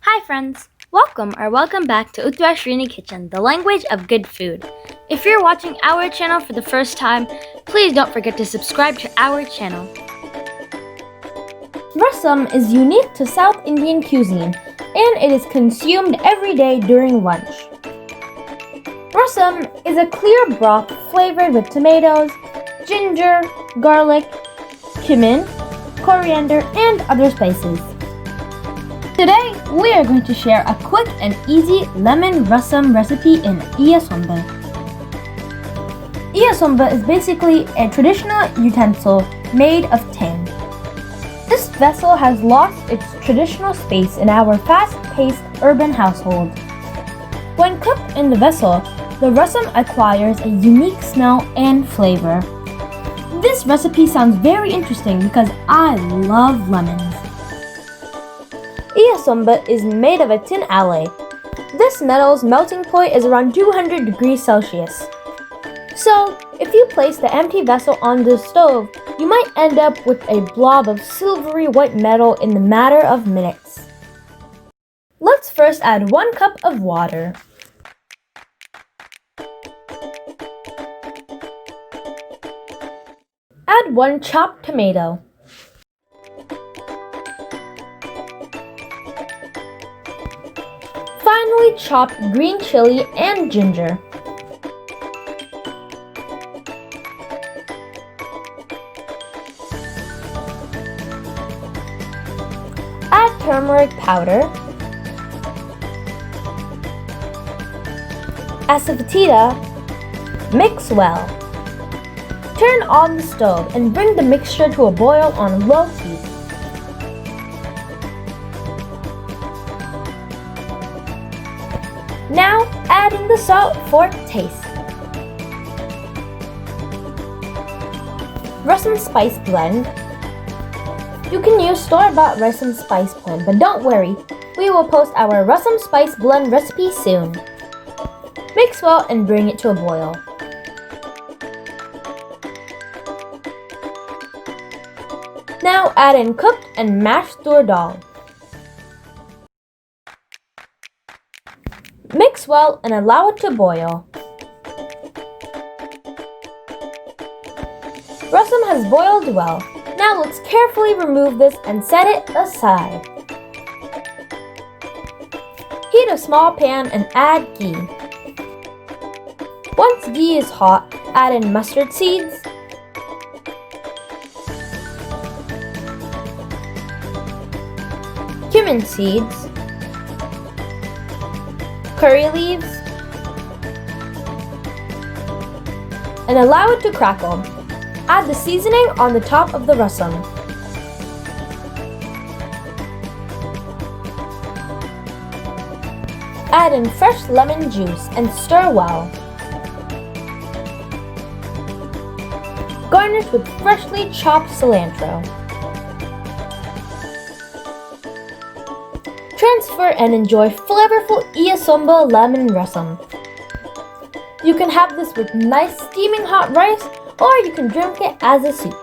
Hi friends! Welcome back to Uttarashrini Kitchen, the language of good food. If you're watching our channel for the first time, please don't forget to subscribe to our channel. Rasam is unique to South Indian cuisine and it is consumed every day during lunch. Rasam is a clear broth flavored with tomatoes, ginger, garlic, cumin, coriander, and other spices. Today, we are going to share a quick and easy lemon rasam recipe in Eeya Sombu. Eeya Sombu is basically a traditional utensil made of tin. This vessel has lost its traditional space in our fast-paced urban household. When cooked in the vessel, the rasam acquires a unique smell and flavor. This recipe sounds very interesting because I love lemons. Eeya Sombu is made of a tin alloy. This metal's melting point is around 200 degrees Celsius. So, if you place the empty vessel on the stove, you might end up with a blob of silvery-white metal in the matter of minutes. Let's first add 1 cup of water. Add 1 chopped tomato. Finely chopped green chili and ginger. Add turmeric powder, asafoetida, mix well. Turn on the stove and bring the mixture to a boil on low heat. Now add in the salt for taste. Rasam spice blend. You can use store-bought rasam spice blend, but don't worry, we will post our rasam spice blend recipe soon. Mix well and bring it to a boil. Now add in cooked and mashed tur dal. Mix well and allow it to boil. Rasam has boiled well. Now let's carefully remove this and set it aside. Heat a small pan and add ghee. Once ghee is hot, add in mustard seeds, cumin seeds, curry leaves, and allow it to crackle. Add the seasoning on the top of the rasam. Add in fresh lemon juice and stir well. Garnish with freshly chopped cilantro. Transfer and enjoy flavorful Eeya Sombu Lemon Rasam. You can have this with nice steaming hot rice, or you can drink it as a soup.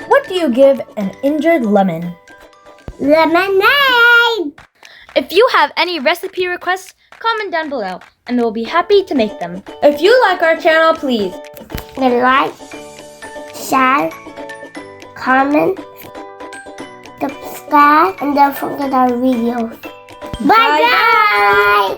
What do you give an injured lemon? Lemonade! If you have any recipe requests, comment down below and we'll be happy to make them. If you like our channel, please Like, share, comment, subscribe, and don't forget our videos. Bye-bye!